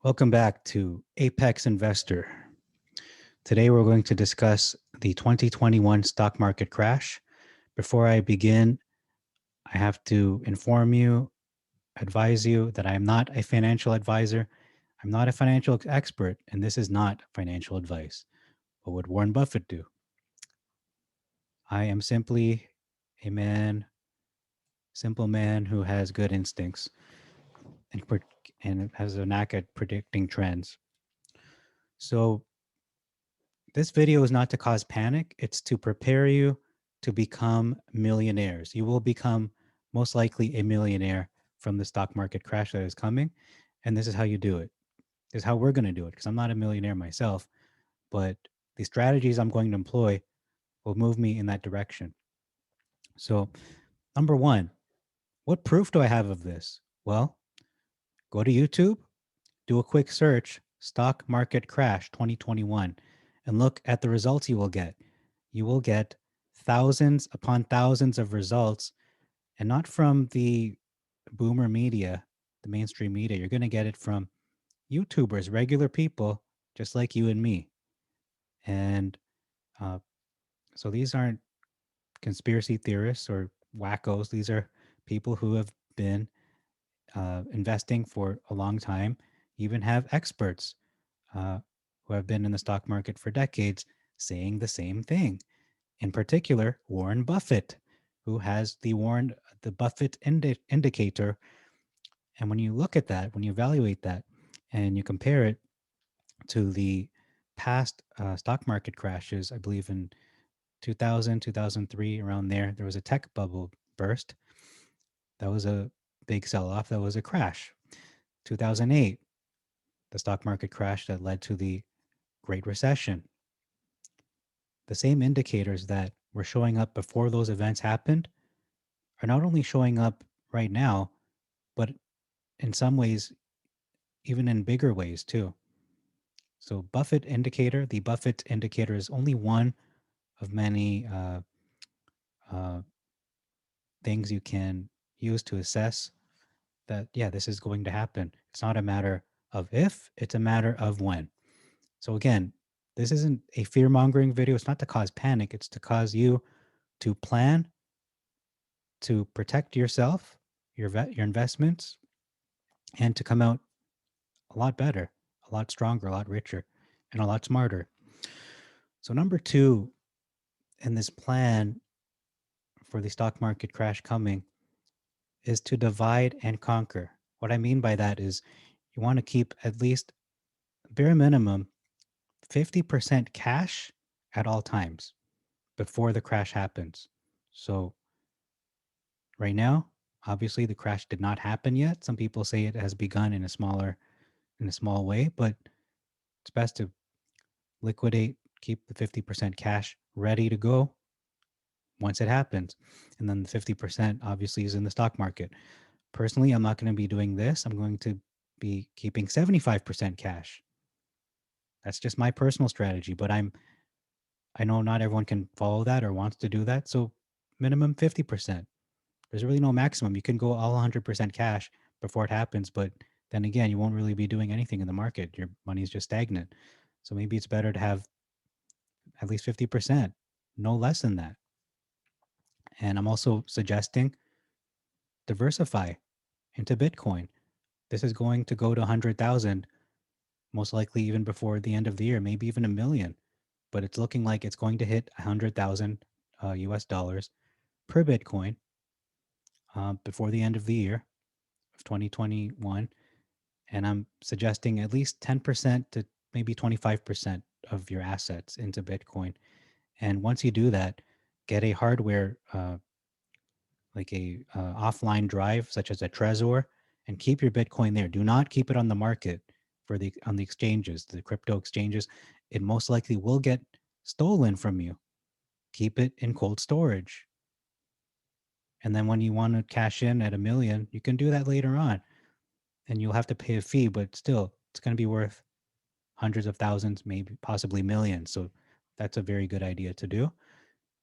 Welcome back to Apex Investor. Today we're going to discuss the 2021 stock market crash. Before I begin, I have to inform you, advise you that I am not a financial advisor. I'm not a financial expert, and this is not financial advice. What would Warren Buffett do? I am simply a simple man who has good instincts and has a knack at predicting trends. So this video is not to cause panic. It's to prepare you to become millionaires. You will become most likely a millionaire from the stock market crash that is coming. And this is how you do it. This is how we're going to do it because I'm not a millionaire myself, but the strategies I'm going to employ will move me in that direction. So, number one, what proof do I have of this? Well, go to YouTube, do a quick search, stock market crash 2021, and look at the results you will get. You will get thousands upon thousands of results, and not from the boomer media, the mainstream media. You're going to get it from YouTubers, regular people, just like you and me. And uh, so these aren't conspiracy theorists or wackos. These are people who have been investing for a long time, even have experts who have been in the stock market for decades saying the same thing. In particular, Warren Buffett, who has the Buffett indicator. And when you look at that, when you evaluate that, and you compare it to the past stock market crashes, I believe in 2000, 2003, around there was a tech bubble burst. That was a big sell off. That was a crash. 2008, the stock market crash that led to the Great Recession. The same indicators that were showing up before those events happened are not only showing up right now, but in some ways, even in bigger ways too. So the Buffett indicator is only one of many uh, things you can use to assess that, yeah, this is going to happen. It's not a matter of if, it's a matter of when. So again, this isn't a fear mongering video. It's not to cause panic. It's to cause you to plan, to protect yourself, your investments, and to come out a lot better, a lot stronger, a lot richer, and a lot smarter. So number two in this plan for the stock market crash coming is to divide and conquer. What I mean by that is you want to keep at least bare minimum 50% cash at all times before the crash happens. So right now, obviously the crash did not happen yet. Some people say it has begun in a small way, but it's best to liquidate, keep the 50% cash ready to go once it happens. And then the 50% obviously is in the stock market. Personally, I'm not going to be doing this. I'm going to be keeping 75% cash. That's just my personal strategy, but I know not everyone can follow that or wants to do that. So minimum 50%. There's really no maximum. You can go all 100% cash before it happens, but then again, you won't really be doing anything in the market. Your money is just stagnant. So maybe it's better to have at least 50%, no less than that. And I'm also suggesting diversify into Bitcoin. This is going to go to 100,000, most likely even before the end of the year, maybe even a million. But it's looking like it's going to hit 100,000 US dollars per Bitcoin before the end of the year of 2021. And I'm suggesting at least 10% to maybe 25% of your assets into Bitcoin. And once you do that, get a hardware like a offline drive, such as a Trezor, and keep your Bitcoin there. Do not keep it on the market on the exchanges, the crypto exchanges. It most likely will get stolen from you. Keep it in cold storage. And then when you want to cash in at a million, you can do that later on. And you'll have to pay a fee, but still, it's going to be worth hundreds of thousands, maybe possibly millions. So that's a very good idea to do.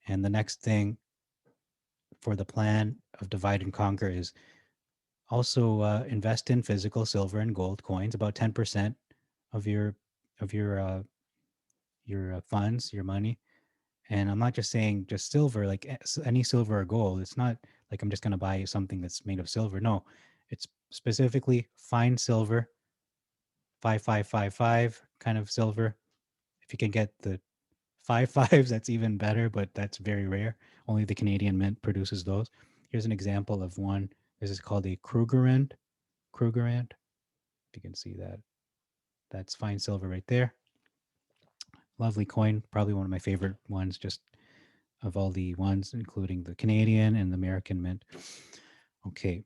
And the next thing for the plan of divide and conquer is Also, invest in physical silver and gold coins, about 10% of your funds, your money. And I'm not just saying just silver, like any silver or gold. It's not like I'm just going to buy something that's made of silver. No, it's specifically fine silver, 5555 kind of silver. If you can get the five fives, that's even better, but that's very rare. Only the Canadian Mint produces those. Here's an example of one. This is called a Krugerrand. Krugerrand. If you can see that, that's fine silver right there. Lovely coin, probably one of my favorite ones, just of all the ones, including the Canadian and the American Mint. Okay,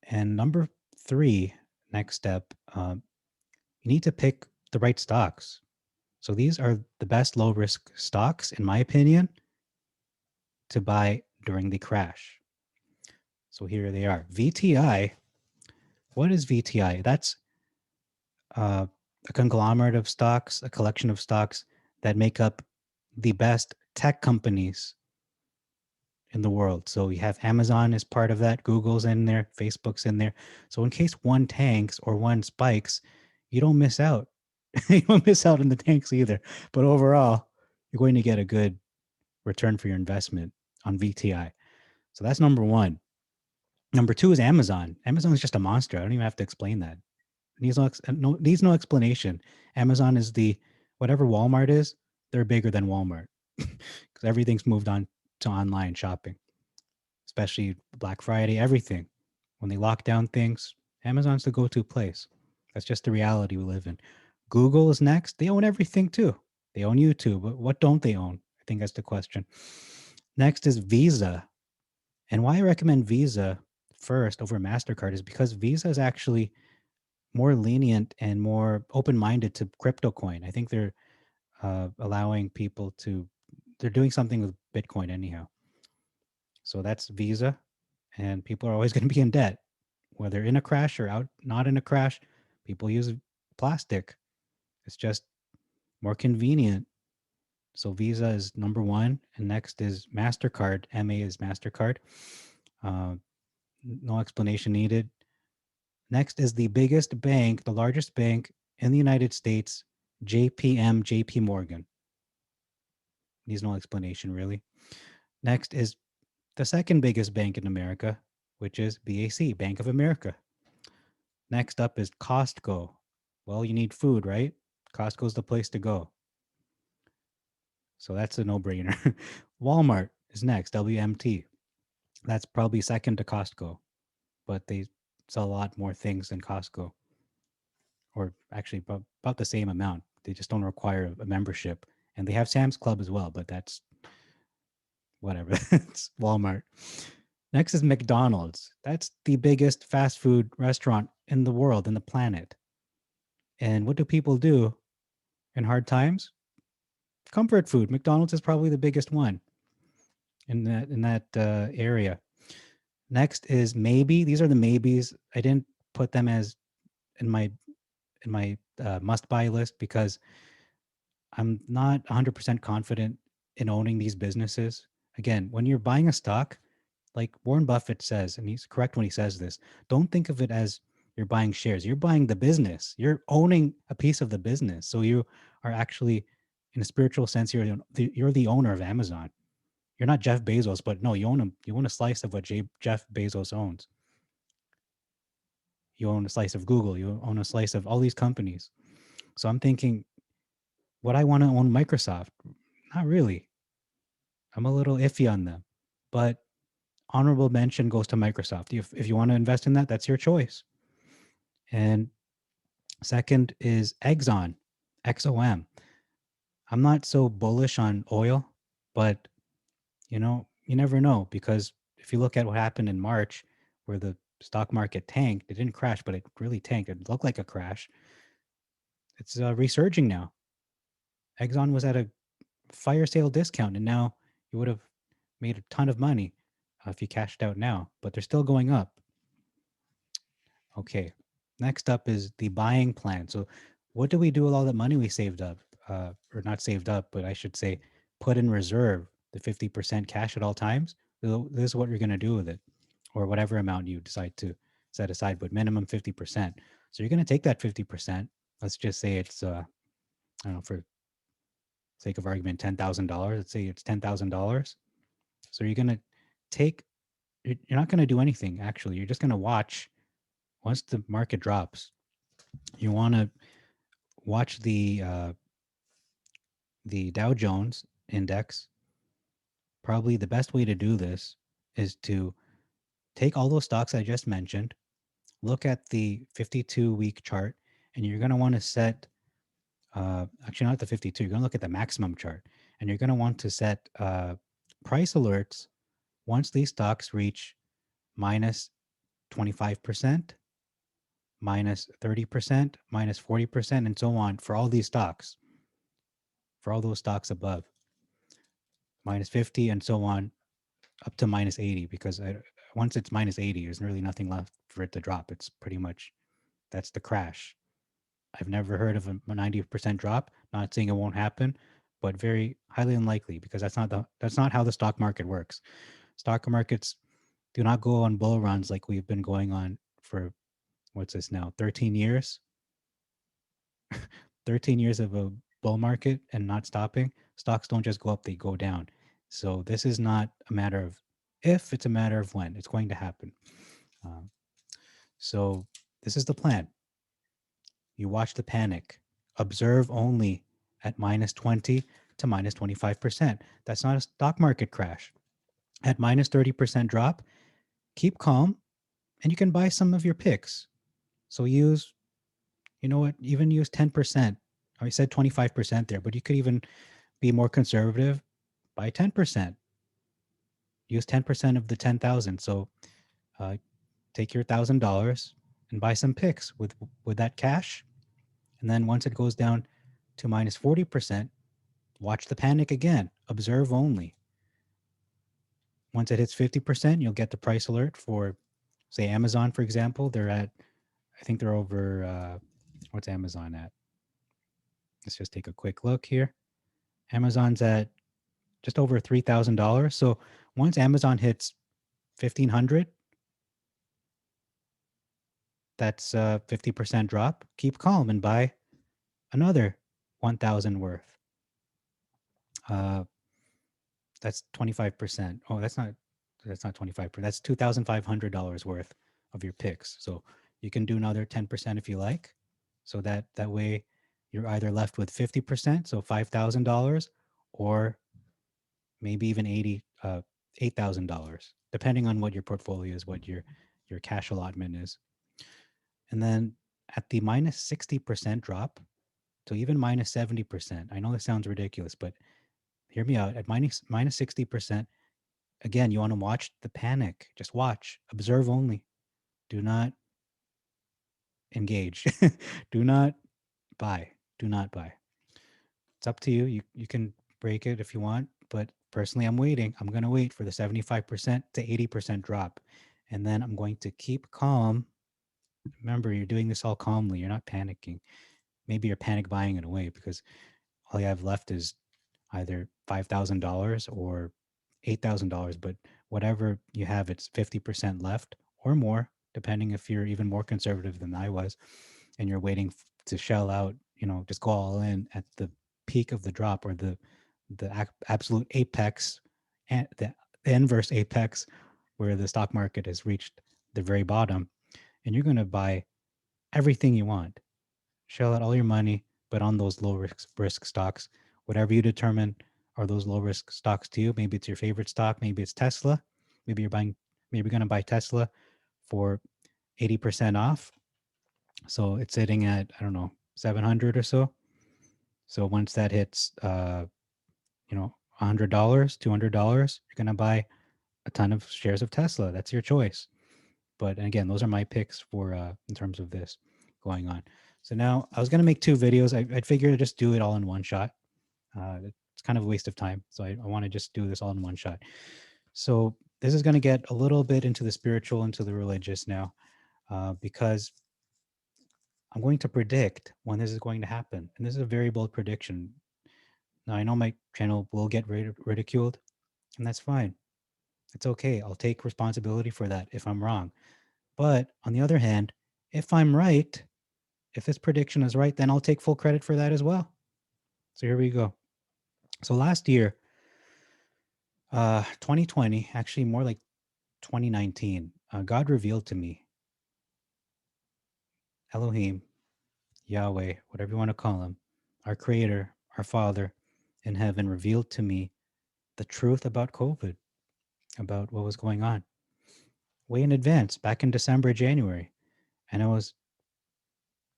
and number three, next step, you need to pick the right stocks. So these are the best low risk stocks, in my opinion, to buy during the crash. So here they are. VTI. What is VTI? That's uh, a conglomerate of stocks, a collection of stocks that make up the best tech companies in the world. So you have Amazon as part of that, Google's in there, Facebook's in there. So in case one tanks or one spikes, you don't miss out. You don't miss out on the tanks either. But overall, you're going to get a good return for your investment on VTI. So that's number one. Number two is Amazon. Amazon is just a monster. I don't even have to explain that. Needs no explanation. Amazon is the whatever Walmart is. They're bigger than Walmart because everything's moved on to online shopping, especially Black Friday. Everything when they lock down things, Amazon's the go-to place. That's just the reality we live in. Google is next. They own everything too. They own YouTube. But what don't they own? I think that's the question. Next is Visa. And why I recommend Visa first over MasterCard is because Visa is actually more lenient and more open-minded to crypto coin. I think they're allowing people to, they're doing something with Bitcoin anyhow. So that's Visa. And people are always going to be in debt, whether in a crash or out, not in a crash. People use plastic. It's just more convenient. So Visa is number one. And next is MasterCard. MA is MasterCard. No explanation needed. Next is the biggest bank, the largest bank in the United States, JP Morgan. Needs no explanation, really. Next is the second biggest bank in America, which is BAC, Bank of America. Next up is Costco. Well, you need food, right? Costco's the place to go. So that's a no-brainer. Walmart is next, WMT. That's probably second to Costco, but they sell a lot more things than Costco, or actually about the same amount. They just don't require a membership. And they have Sam's Club as well, but that's whatever. It's Walmart. Next is McDonald's. That's the biggest fast food restaurant in the world, in the planet. And what do people do in hard times? Comfort food. McDonald's is probably the biggest one in that area. Next is maybe. These are the maybes. I didn't put them as in my must buy list because I'm not 100% confident in owning these businesses. Again, when you're buying a stock, like Warren Buffett says, and he's correct when he says this, don't think of it as you're buying shares. You're buying the business. You're owning a piece of the business. So you are actually, in a spiritual sense, you're the owner of Amazon. You're not Jeff Bezos, but no, you own a slice of what Jeff Bezos owns. You own a slice of Google. You own a slice of all these companies. So I'm thinking, would I want to own Microsoft? Not really. I'm a little iffy on them, but honorable mention goes to Microsoft. If you want to invest in that, that's your choice. And second is Exxon, XOM. I'm not so bullish on oil, but you never know because if you look at what happened in March where the stock market tanked, it didn't crash, but it really tanked. It looked like a crash. It's resurging now. Exxon was at a fire sale discount and now you would have made a ton of money if you cashed out now, but they're still going up. Okay. Next up is the buying plan. So, what do we do with all that money we saved up, or not saved up, but I should say, put in reserve the 50% cash at all times? This is what you're going to do with it. or whatever amount you decide to set aside, but minimum 50%. So you're going to take that 50%. Let's just say it's, I don't know, for sake of argument, $10,000. Let's say it's $10,000. So you're going to take, you're not going to do anything actually. You're just going to watch once the market drops. You want to watch the Dow Jones index. Probably the best way to do this is to take all those stocks I just mentioned, look at the 52-week chart, and you're going to want to set, actually not the 52, you're going to look at the maximum chart, and you're going to want to set price alerts once these stocks reach minus 25%, minus 30%, minus 40%, and so on for all these stocks, for all those stocks above, minus 50 and so on up to minus 80, because once it's minus 80, there's really nothing left for it to drop. It's pretty much, that's the crash. I've never heard of a 90% drop. Not saying it won't happen, but very highly unlikely, because that's not how the stock market works. Stock markets do not go on bull runs like we've been going on for, what's this now, 13 years. 13 years of a bull market and not stopping. Stocks don't just go up, they go down. So this is not a matter of if, it's a matter of when it's going to happen. Um, so this is the plan. You watch the panic, observe only at minus 20 to minus 25%. That's not a stock market crash. At minus 30% drop, keep calm, and you can buy some of your picks. So use, you know what, even use 10%. I said 25% there, but you could even be more conservative, buy 10%. Use 10% of the 10,000. So take your $1,000 and buy some picks with that cash. And then once it goes down to minus 40%, watch the panic again. Observe only. Once it hits 50%, you'll get the price alert for, say, Amazon, for example. They're at, I think they're over, what's Amazon at? Let's just take a quick look here. Amazon's at just over $3,000. So once Amazon hits 1,500, that's a 50% drop. Keep calm and buy another 1,000 worth. That's 25%. Oh, that's not 25%. That's $2,500 worth of your picks. So you can do another 10% if you like. So that way you're either left with 50%, so $5,000, or maybe even $8,000, depending on what your portfolio is, what your cash allotment is. And then at the minus 60% drop to even minus 70%, I know this sounds ridiculous, but hear me out. At minus 60%, again, you want to watch the panic. Just watch, observe only. Do not engage. Do not buy. Do not buy. It's up to you. You can break it if you want, but personally, I'm waiting. I'm going to wait for the 75% to 80% drop. And then I'm going to keep calm. Remember, you're doing this all calmly. You're not panicking. Maybe you're panic buying in a way, because all you have left is either $5,000 or $8,000, but whatever you have, it's 50% left or more, depending if you're even more conservative than I was, and you're waiting to shell out, just go all in at the peak of the drop, or the absolute apex, and the inverse apex, where the stock market has reached the very bottom, and you're going to buy everything you want, shell out all your money, but on those low risk stocks, whatever you determine are those low risk stocks to you. Maybe it's your favorite stock. Maybe it's Tesla. Maybe you're going to buy Tesla for 80% off. So it's sitting at, I don't know, 700 or so. So once that hits, $100, $200, you're going to buy a ton of shares of Tesla. That's your choice. But again, those are my picks for, in terms of this going on. So now I was going to make two videos. I figured I'd just do it all in one shot. It's kind of a waste of time. So I want to just do this all in one shot. So this is going to get a little bit into the spiritual, into the religious now, because I'm going to predict when this is going to happen. And this is a very bold prediction. Now, I know my channel will get ridiculed, and that's fine. It's okay. I'll take responsibility for that if I'm wrong. But on the other hand, if I'm right, if this prediction is right, then I'll take full credit for that as well. So here we go. So last year, 2020, actually more like 2019, God revealed to me, Elohim, Yahweh, whatever you want to call him, our creator, our father in heaven revealed to me the truth about COVID, about what was going on way in advance, back in December, January. And I was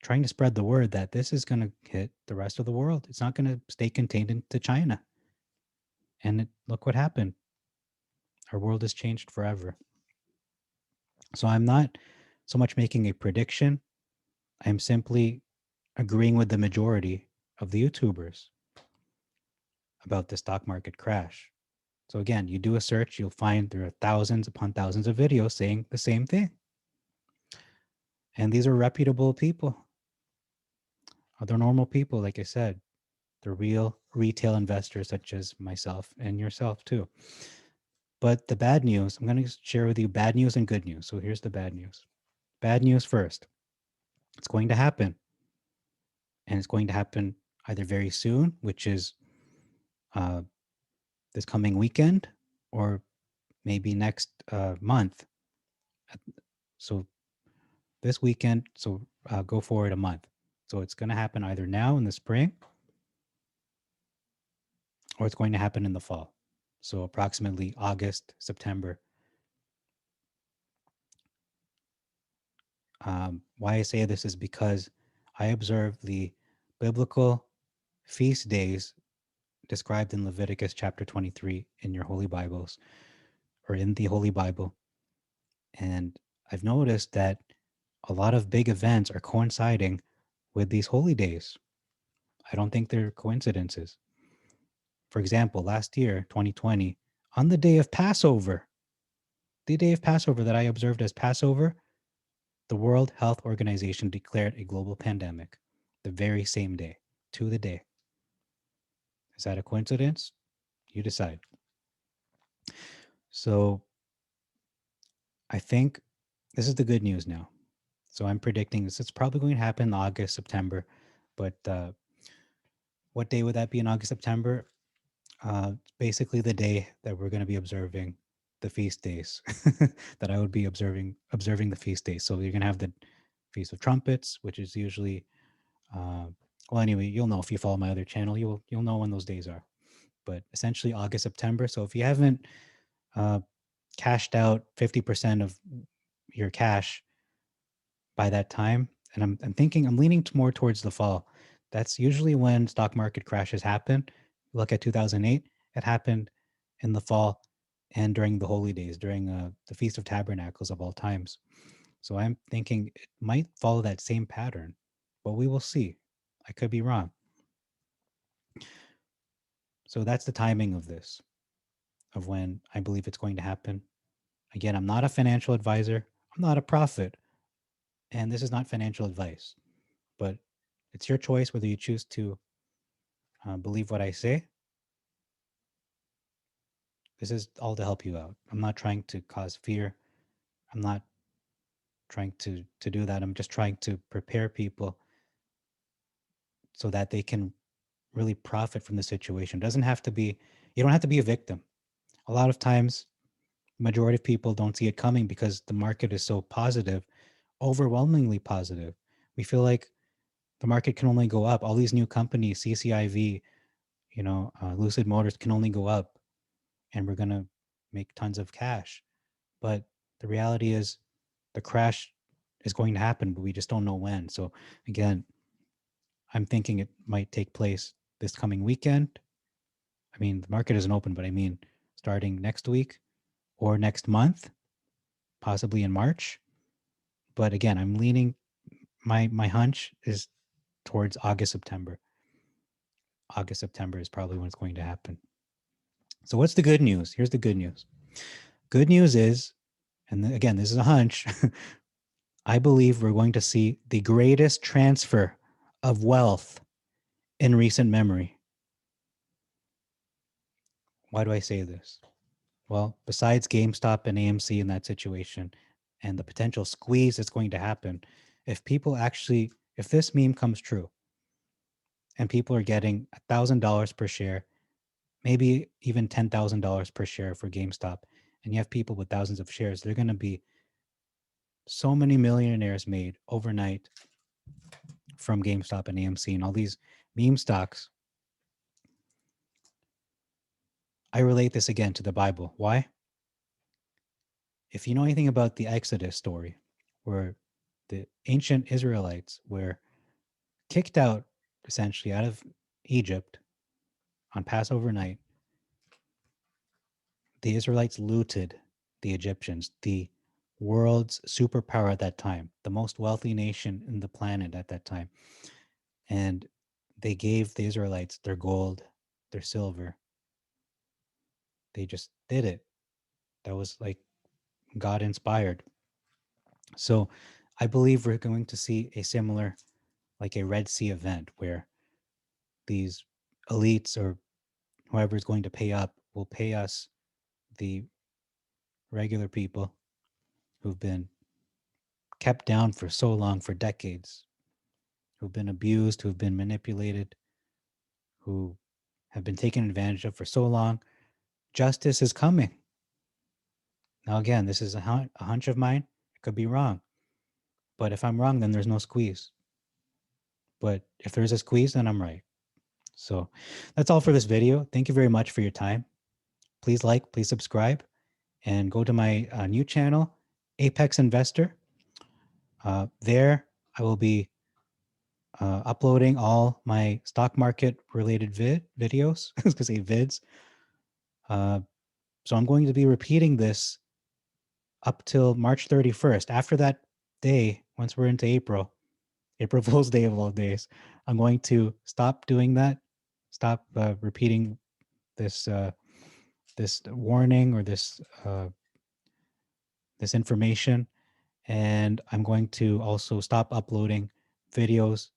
trying to spread the word that this is going to hit the rest of the world. It's not going to stay contained into China. And look what happened. Our world has changed forever. So I'm not so much making a prediction. I'm simply agreeing with the majority of the YouTubers about the stock market crash. So again, you do a search, you'll find there are thousands upon thousands of videos saying the same thing. And these are reputable people. They're normal people, like I said. They're real retail investors such as myself and yourself too. But the bad news, I'm going to share with you bad news and good news. So here's the bad news. Bad news first. It's going to happen. And it's going to happen either very soon, which is uh, this coming weekend, or maybe next month. So this weekend, so go forward a month. So it's going to happen either now in the spring or it's going to happen in the fall. So approximately August, September. Why I say this is because I observe the biblical feast days described in Leviticus chapter 23 in your Holy Bibles or in the Holy Bible. And I've noticed that a lot of big events are coinciding with these holy days. I don't think they're coincidences. For example, last year, 2020, on the day of Passover, the day of Passover that I observed as Passover, the World Health Organization declared a global pandemic the very same day, to the day. Is that a coincidence? You decide. So I think this is the good news now. So I'm predicting this. It's probably going to happen in August, September. But what day would that be in August, September? Basically the day that we're going to be observing the feast days that I would be observing the feast days. So you're going to have the Feast of Trumpets, which is usually, well, anyway, you'll know if you follow my other channel, you'll know when those days are. But essentially August, September. So if you haven't cashed out 50% of your cash by that time, and I'm thinking I'm leaning more towards the fall. That's usually when stock market crashes happen. Look at 2008; it happened in the fall and during the holy days, during the Feast of Tabernacles of all times. So I'm thinking it might follow that same pattern, but we will see. I could be wrong. So that's the timing of this, of when I believe it's going to happen. Again, I'm not a financial advisor. I'm not a prophet, and this is not financial advice. But it's your choice whether you choose to believe what I say. This is all to help you out. I'm not trying to cause fear. I'm not trying to do that. I'm just trying to prepare people so that they can really profit from the situation. It doesn't have to be, you don't have to be a victim. A lot of times, the majority of people don't see it coming because the market is so positive, overwhelmingly positive. We feel like the market can only go up. All these new companies, CCIV, Lucid Motors can only go up, and we're going to make tons of cash. But the reality is the crash is going to happen, but we just don't know when. So again, I'm thinking it might take place this coming weekend. I mean, the market isn't open, but I mean, starting next week or next month, possibly in March. But again, I'm leaning, my hunch is towards August, September. August, September is probably when it's going to happen. So what's the good news? Here's the good news. Good news is, and again, this is a hunch, I believe we're going to see the greatest transfer of wealth in recent memory. Why do I say this? Well, besides GameStop and AMC in that situation and the potential squeeze that's going to happen, if this meme comes true and people are getting $1,000 per share, maybe even $10,000 per share for GameStop, and you have people with thousands of shares, they're going to be so many millionaires made overnight from GameStop and AMC and all these meme stocks. I relate this again to the Bible. Why? If you know anything about the Exodus story, where the ancient Israelites were kicked out essentially out of Egypt on Passover night, the Israelites looted the Egyptians, the world's superpower at that time, the most wealthy nation in the planet at that time. And they gave the Israelites their gold, their silver. They just did it. That was like God inspired. So I believe we're going to see a similar, like a Red Sea event where these elites or whoever is going to pay up will pay us, the regular people who've been kept down for so long, for decades, who've been abused, who've been manipulated, who have been taken advantage of for so long. Justice is coming. Now, again, this is a hunch of mine. It could be wrong. But if I'm wrong, then there's no squeeze. But if there's a squeeze, then I'm right. So that's all for this video. Thank you very much for your time. Please like, please subscribe, and go to my new channel, Apex Investor. There, I will be uploading all my stock market related videos. I was going to say vids. So I'm going to be repeating this up till March 31st. After that day, once we're into April Fool's Day of all days, I'm going to stop doing that. Stop repeating this this warning or this information, and I'm going to also stop uploading videos,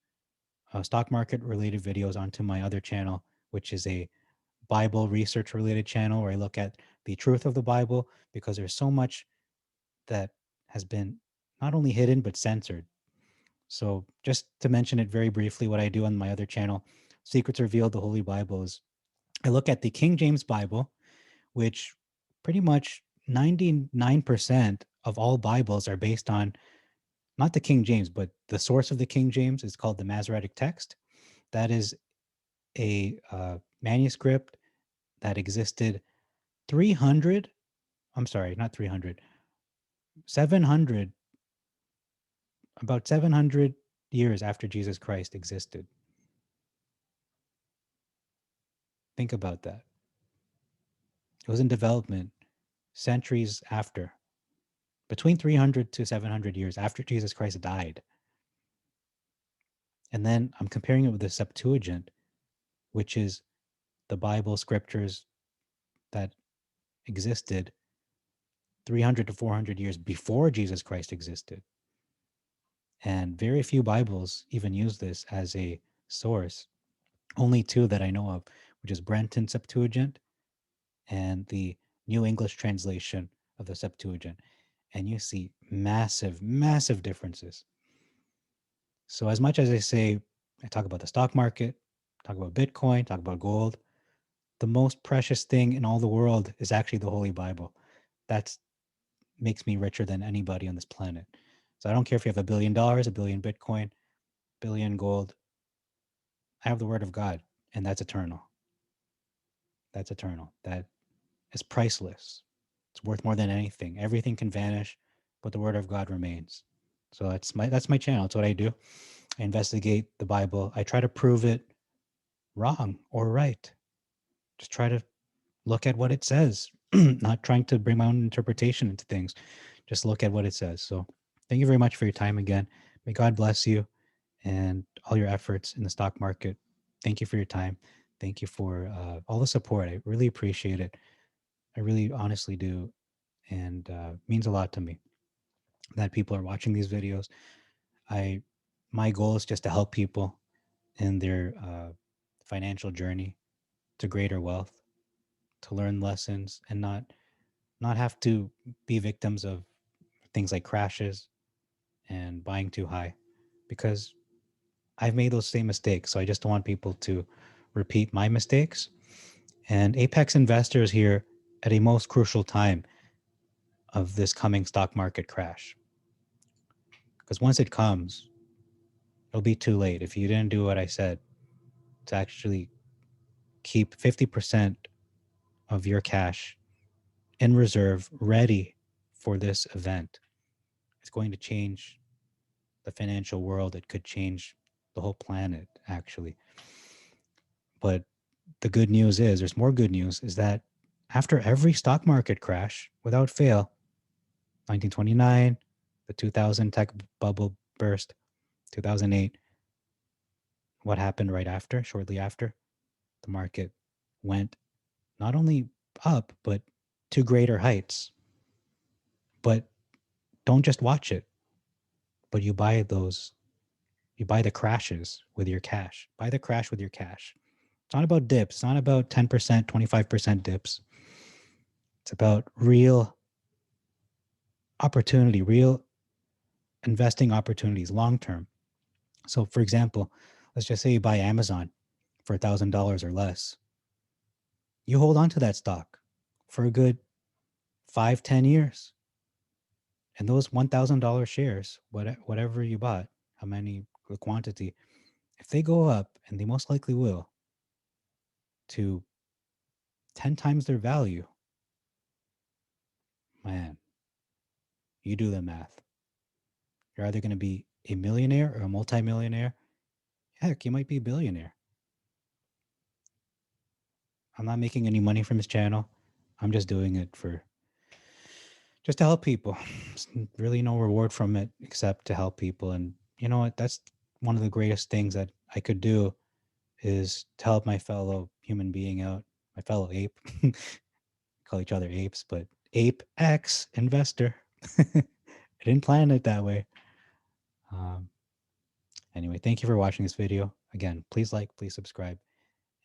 stock market related videos, onto my other channel, which is a Bible research related channel where I look at the truth of the Bible, because there's so much that has been not only hidden but censored. So just to mention it very briefly, what I do on my other channel, Secrets Revealed, the Holy Bible, is I look at the King James Bible, which pretty much 99% of all Bibles are based on not the King James, but the source of the King James is called the Masoretic text. That is a manuscript that existed 300, I'm sorry, not 300, 700, about 700 years after Jesus Christ existed. Think about that. It was in development centuries after, between 300 to 700 years after Jesus Christ died. And then I'm comparing it with the Septuagint, which is the Bible scriptures that existed 300 to 400 years before Jesus Christ existed. And very few Bibles even use this as a source. Only two that I know of, which is Brenton Septuagint and the New English translation of the Septuagint. And you see massive, massive differences. So as much as I talk about the stock market, talk about Bitcoin, talk about gold, the most precious thing in all the world is actually the Holy Bible. That makes me richer than anybody on this planet. So I don't care if you have $1 billion, a billion Bitcoin, billion gold. I have the word of God, and that's eternal. That's eternal. That is priceless. It's worth more than anything. Everything can vanish, but the word of God remains. So that's my channel. It's what I do. I investigate the Bible. I try to prove it wrong or right. Just try to look at what it says, not trying to bring my own interpretation into things. Just look at what it says. So thank you very much for your time again. May God bless you and all your efforts in the stock market. Thank you for your time. Thank you for all the support. I really appreciate it. I really honestly do. And means a lot to me that people are watching these videos. My goal is just to help people in their financial journey to greater wealth, to learn lessons and not not have to be victims of things like crashes and buying too high, because I've made those same mistakes. So I just don't want people to repeat my mistakes. And Apex investors here at a most crucial time of this coming stock market crash. Because once it comes, it'll be too late if you didn't do what I said to actually keep 50% of your cash in reserve ready for this event. It's going to change the financial world. It could change the whole planet, actually. But the good news is, there's more good news, is that after every stock market crash, without fail, 1929, the 2000 tech bubble burst, 2008, what happened right after, shortly after? The market went not only up, but to greater heights. But don't just watch it, but you buy the crashes with your cash. Buy the crash with your cash. It's not about dips. It's not about 10%, 25% dips. It's about real opportunity, real investing opportunities long term. So, for example, let's just say you buy Amazon for $1,000 or less. You hold on to that stock for a good 5, 10 years. And those $1,000 shares, whatever you bought, how many, the quantity, if they go up, and they most likely will, to 10 times their value, man, you do the math. You're either going to be a millionaire or a multimillionaire. Heck, you might be a billionaire. I'm not making any money from this channel. I'm just doing it for just to help people. There's really no reward from it except to help people. And you know what? That's one of the greatest things that I could do, is to help my fellow human being out, my fellow ape. Call each other apes, but Ape X investor. I didn't plan it that way. Um, anyway, thank you for watching this video. Again, please like, please subscribe,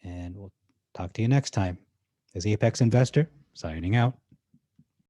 and we'll talk to you next time. This is Apex Investor signing out.